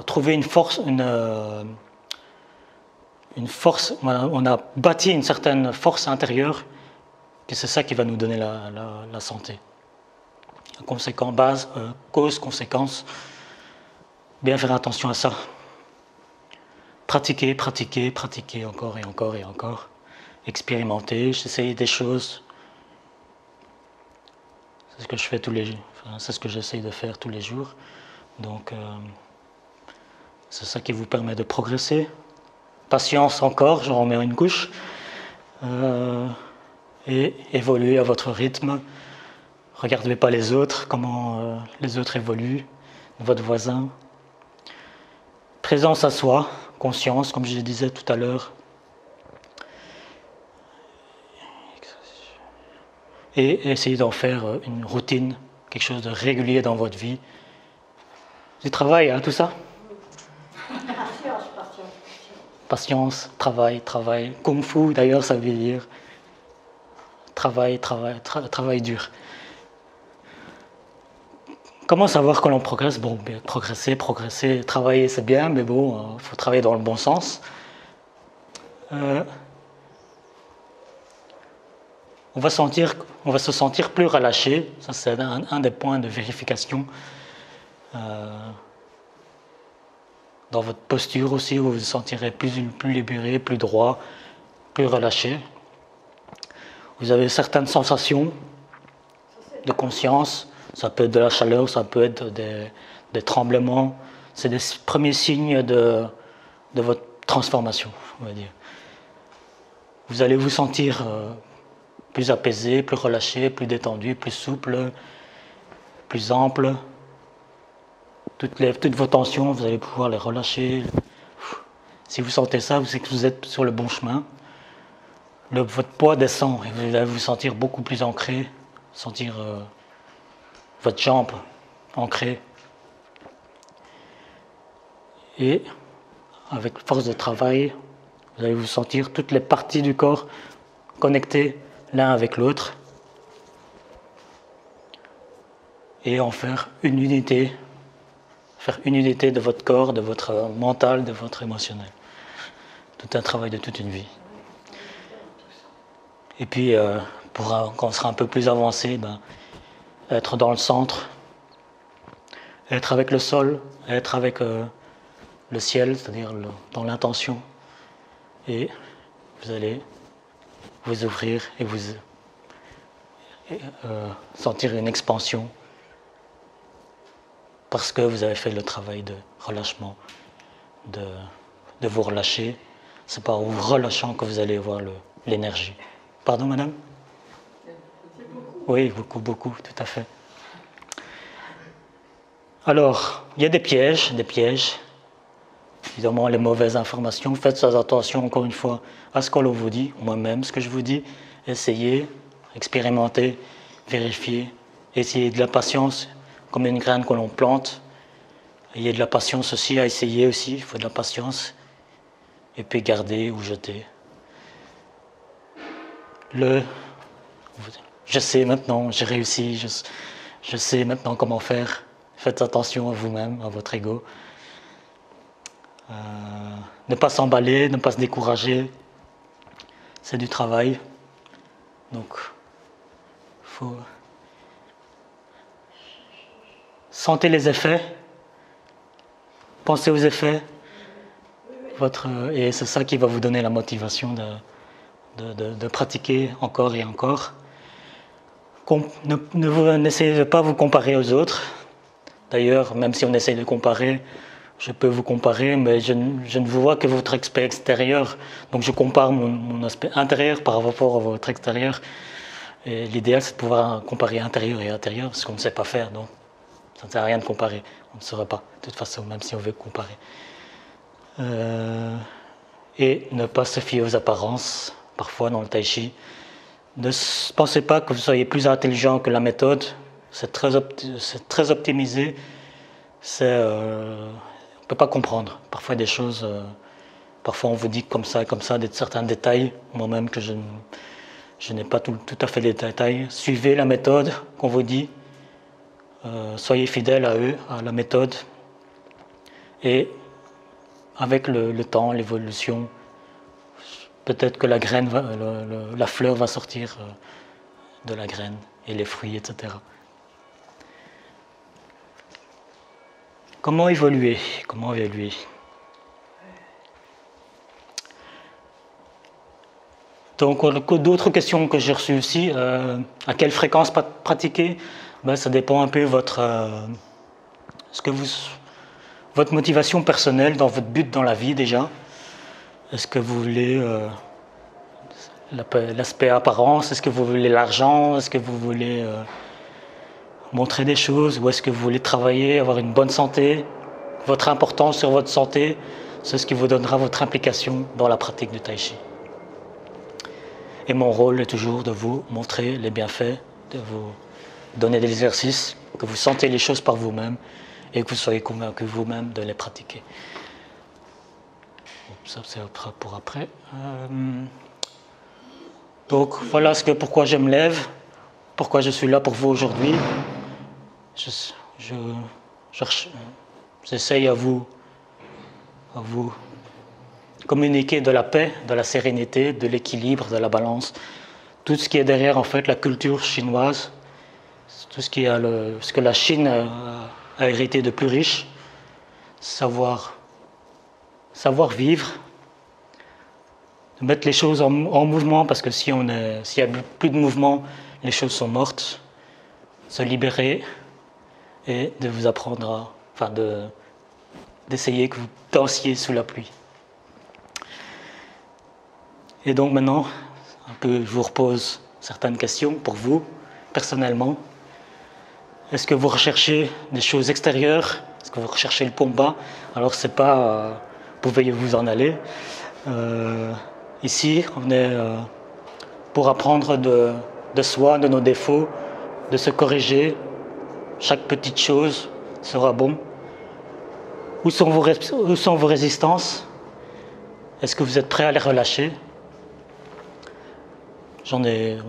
trouvé une force, on a bâti une certaine force intérieure, et c'est ça qui va nous donner la santé. Conséquent, base, cause, conséquence, bien faire attention à ça. Pratiquer, pratiquer, pratiquer encore et encore et encore. Expérimenter, essayer des choses. C'est ce que je fais c'est ce que j'essaye de faire tous les jours. Donc, c'est ça qui vous permet de progresser. Patience encore, j'en remets une couche. Et évoluer à votre rythme. Regardez pas les autres, comment les autres évoluent, votre voisin. Présence à soi, conscience, comme je le disais tout à l'heure. Et essayez d'en faire une routine, quelque chose de régulier dans votre vie. Du travail, hein, tout ça? Patience, travail, travail. Kung Fu, d'ailleurs, ça veut dire travail, travail dur. Comment savoir que l'on progresse? Bon, progresser, travailler, c'est bien, mais bon, il faut travailler dans le bon sens. On va se sentir plus relâché. Ça, c'est un des points de vérification. dans votre posture aussi, vous vous sentirez plus libéré, plus droit, plus relâché. Vous avez certaines sensations de conscience, ça peut être de la chaleur, ça peut être des tremblements. C'est des premiers signes de votre transformation, on va dire. Vous allez vous sentir plus apaisé, plus relâché, plus détendu, plus souple, plus ample. Toutes vos tensions, vous allez pouvoir les relâcher. Si vous sentez ça, c'est que vous êtes sur le bon chemin. Votre poids descend et vous allez vous sentir beaucoup plus ancré, sentir votre jambe ancrée. Et avec force de travail, vous allez vous sentir toutes les parties du corps connectées l'un avec l'autre et en faire une unité de votre corps, de votre mental, de votre émotionnel. Tout un travail de toute une vie. Et puis, quand on sera un peu plus avancé, être dans le centre, être avec le sol, être avec le ciel, c'est-à-dire dans l'intention. Et vous allez vous ouvrir et sentir une expansion parce que vous avez fait le travail de relâchement, de vous relâcher. C'est pas en vous relâchant que vous allez avoir l'énergie. Pardon, madame? Oui, beaucoup, tout à fait. Alors, il y a des pièges. Évidemment, les mauvaises informations. Faites attention, encore une fois, à ce qu'on vous dit, moi-même, ce que je vous dis. Essayez, expérimentez, vérifiez. Essayez de la patience, comme une graine que l'on plante. Ayez de la patience aussi à essayer aussi. Il faut de la patience. Et puis garder ou jeter. Je sais maintenant, j'ai réussi, je sais maintenant comment faire. Faites attention à vous-même, à votre ego. Ne pas s'emballer, ne pas se décourager. C'est du travail. Donc, faut sentez les effets. Pensez aux effets. Et c'est ça qui va vous donner la motivation de pratiquer encore et encore. N'essayez pas de vous comparer aux autres. D'ailleurs, même si on essaye de comparer, je peux vous comparer, mais je ne vous vois que votre aspect extérieur. Donc je compare mon aspect intérieur par rapport à votre extérieur. Et l'idéal, c'est de pouvoir comparer intérieur et intérieur, ce qu'on ne sait pas faire. Donc ça ne sert à rien de comparer. On ne saurait pas, de toute façon, même si on veut comparer. Et ne pas se fier aux apparences. Parfois, dans le tai chi, ne pensez pas que vous soyez plus intelligent que la méthode. C'est très optimisé. On ne peut pas comprendre. Parfois, des choses. Parfois, on vous dit comme ça, certains détails. Moi-même, que je n'ai pas tout à fait les détails. Suivez la méthode qu'on vous dit. Soyez fidèles à eux, à la méthode. Et avec le temps, l'évolution, peut-être que la graine, la fleur va sortir de la graine et les fruits, etc. Comment évoluer? Donc, d'autres questions que j'ai reçues aussi. À quelle fréquence pratiquer? Ça dépend un peu votre motivation personnelle, dans votre but dans la vie déjà. Est-ce que vous voulez l'aspect apparence? Est-ce que vous voulez l'argent? Est-ce que vous voulez montrer des choses? Ou est-ce que vous voulez travailler, avoir une bonne santé? Votre importance sur votre santé, c'est ce qui vous donnera votre implication dans la pratique du tai chi. Et mon rôle est toujours de vous montrer les bienfaits, de vous donner des exercices, que vous sentez les choses par vous-même et que vous soyez convaincu vous-même de les pratiquer. Ça, c'est pour après. Donc, voilà pourquoi je me lève, pourquoi je suis là pour vous aujourd'hui. J'essaye à vous communiquer de la paix, de la sérénité, de l'équilibre, de la balance. Tout ce qui est derrière, en fait, la culture chinoise, tout ce que la Chine a hérité de plus riche, savoir savoir vivre, de mettre les choses en mouvement, parce que s'il n'y a plus de mouvement, les choses sont mortes, se libérer et de vous apprendre d'essayer que vous dansiez sous la pluie. Et donc maintenant, je vous repose certaines questions pour vous, personnellement. Est-ce que vous recherchez des choses extérieures? Est-ce que vous recherchez le pomba? Alors c'est pas, vous pouvez vous en aller. Ici, on est pour apprendre de soi, de nos défauts, de se corriger. Chaque petite chose sera bon. Où sont vos résistances? Est-ce que vous êtes prêts à les relâcher? On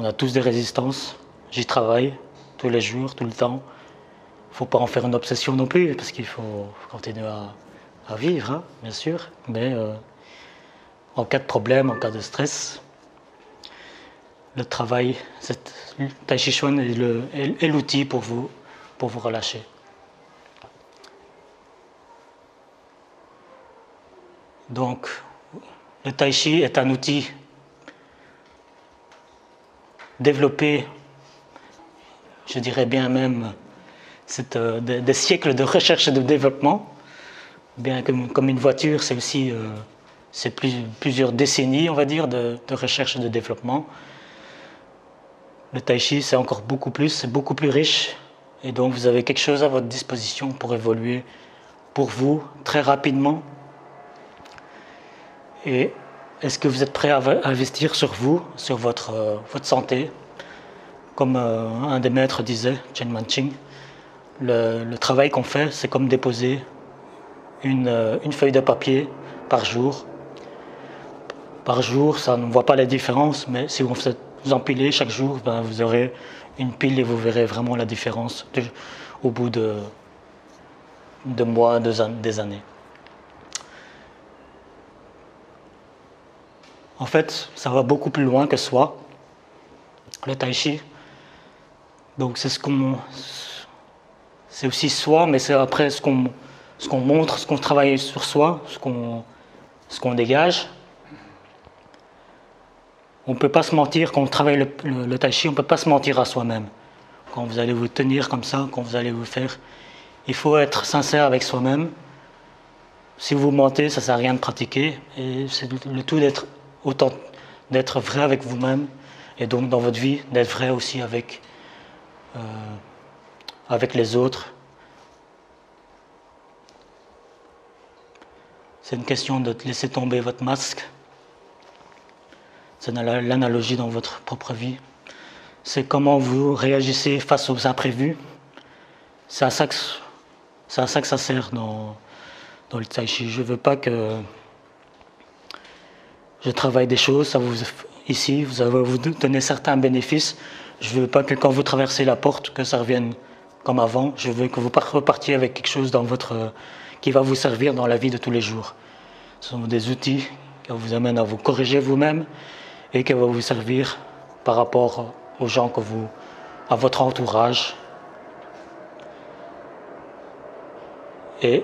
a tous des résistances. J'y travaille tous les jours, tout le temps. Il ne faut pas en faire une obsession non plus, parce qu'il faut continuer à vivre, hein, bien sûr. Mais en cas de problème, en cas de stress, le travail, le Tai Chi Chuan est l'outil pour vous relâcher. Donc, le Tai Chi est un outil développé, je dirais bien même, c'est des siècles de recherche et de développement. Bien comme une voiture, c'est aussi plusieurs décennies, on va dire, de recherche et de développement. Le Tai Chi, c'est encore beaucoup plus, c'est beaucoup plus riche. Et donc, vous avez quelque chose à votre disposition pour évoluer pour vous très rapidement. Et est-ce que vous êtes prêt à investir sur vous, sur votre santé? Comme un des maîtres disait, Chen Manqing, le travail qu'on fait, c'est comme déposer une feuille de papier par jour. Par jour, ça ne voit pas la différence, mais si vous empilez chaque jour, ben, vous aurez une pile et vous verrez vraiment la différence au bout de mois, des années. En fait, ça va beaucoup plus loin que soi, le Tai Chi. Donc c'est aussi soi, mais c'est après ce qu'on montre, ce qu'on travaille sur soi, ce qu'on dégage. On ne peut pas se mentir quand on travaille le Tai Chi, on ne peut pas se mentir à soi-même. Quand vous allez vous tenir comme ça, quand vous allez vous faire, il faut être sincère avec soi-même. Si vous mentez, ça ne sert à rien de pratiquer. Et c'est le tout d'être vrai avec vous-même, et donc dans votre vie, d'être vrai aussi avec les autres. C'est une question de laisser tomber votre masque. C'est l'analogie dans votre propre vie. C'est comment vous réagissez face aux imprévus. C'est à ça que ça sert dans le Tai Chi. Je ne veux pas que je travaille des choses, ici, vous allez vous donner certains bénéfices. Je ne veux pas que quand vous traversez la porte, que ça revienne comme avant. Je veux que vous repartiez avec quelque chose qui va vous servir dans la vie de tous les jours. Ce sont des outils qui vous amènent à vous corriger vous-même et qui vont vous servir par rapport aux gens à votre entourage. Et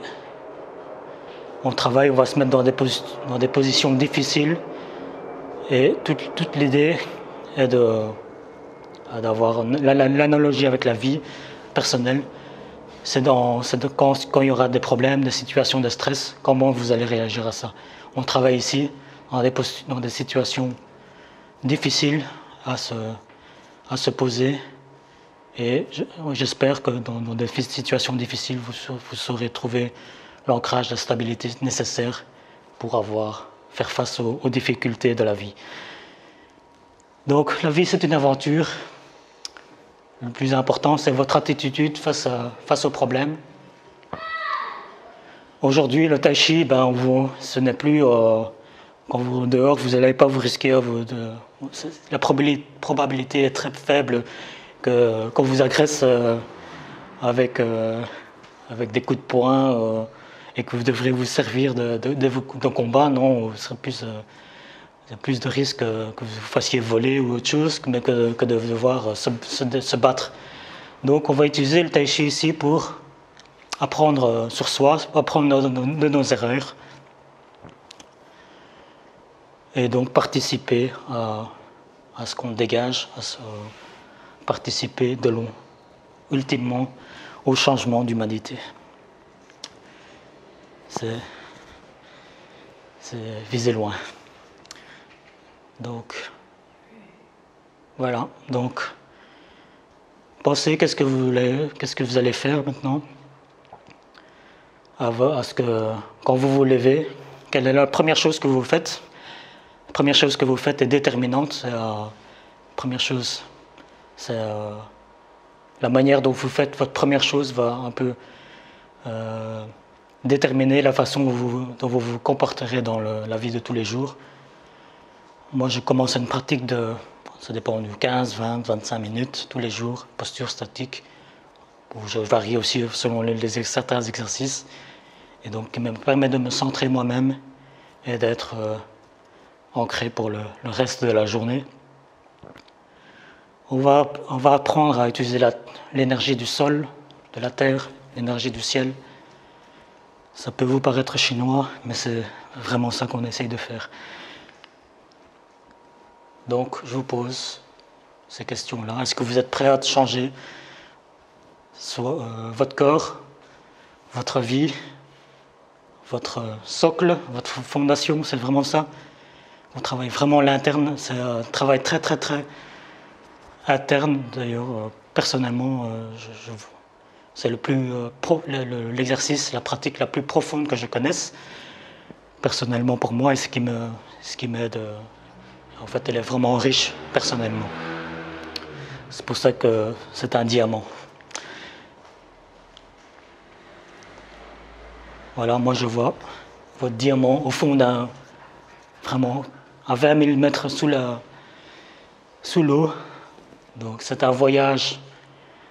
on travaille, on va se mettre dans des positions difficiles. Et toute l'idée est d'avoir l'analogie avec la vie personnelle. C'est quand il y aura des problèmes, des situations de stress, comment vous allez réagir à ça. On travaille ici dans des situations difficiles à se poser. Et j'espère que dans des situations difficiles, vous saurez trouver l'ancrage, la stabilité nécessaire pour faire face aux difficultés de la vie. Donc la vie, c'est une aventure. Le plus important, c'est votre attitude face aux problèmes. Aujourd'hui, le Tai Chi, ce n'est plus quand vous dehors, vous n'allez pas vous risquer. La probabilité est très faible qu'on vous agresse avec des coups de poing et que vous devrez vous servir de combat. Non, ce serait plus de risques que vous fassiez voler ou autre chose que de devoir se battre. Donc on va utiliser le Tai Chi ici pour apprendre sur soi, apprendre de nos erreurs et donc participer à ce qu'on dégage, participer ultimement au changement d'humanité. C'est viser loin. Donc, voilà. Donc, pensez qu'est-ce que vous allez faire maintenant, quand vous vous levez, quelle est la première chose que vous faites. La première chose que vous faites est déterminante. Première chose, c'est la manière dont vous faites votre première chose va un peu déterminer la façon dont vous vous comporterez dans la vie de tous les jours. Moi, je commence une pratique ça dépend de 15, 20, 25 minutes tous les jours, posture statique, où je varie aussi selon certains exercices, et donc qui me permet de me centrer moi-même et d'être ancré pour le reste de la journée. On va apprendre à utiliser l'énergie du sol, de la terre, l'énergie du ciel. Ça peut vous paraître chinois, mais c'est vraiment ça qu'on essaye de faire. Donc, je vous pose ces questions-là. Est-ce que vous êtes prêt à changer votre corps, votre vie, votre socle, votre fondation? C'est vraiment ça. On travaille vraiment l'interne. C'est un travail très, très, très interne. D'ailleurs, personnellement, c'est l'exercice, la pratique la plus profonde que je connaisse, personnellement pour moi, et ce qui m'aide. En fait, elle est vraiment riche personnellement. C'est pour ça que c'est un diamant. Voilà, moi je vois votre diamant au fond vraiment à 20 000 mètres sous l'eau. Donc c'est un voyage,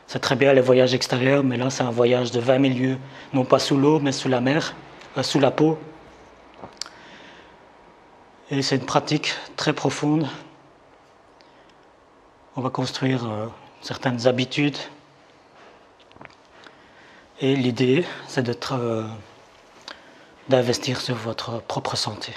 c'est très bien les voyages extérieurs, mais là c'est un voyage de 20 000 lieues, non pas sous l'eau, mais sous la mer, sous la peau. Et c'est une pratique très profonde. On va construire certaines habitudes. Et l'idée, c'est d'investir sur votre propre santé.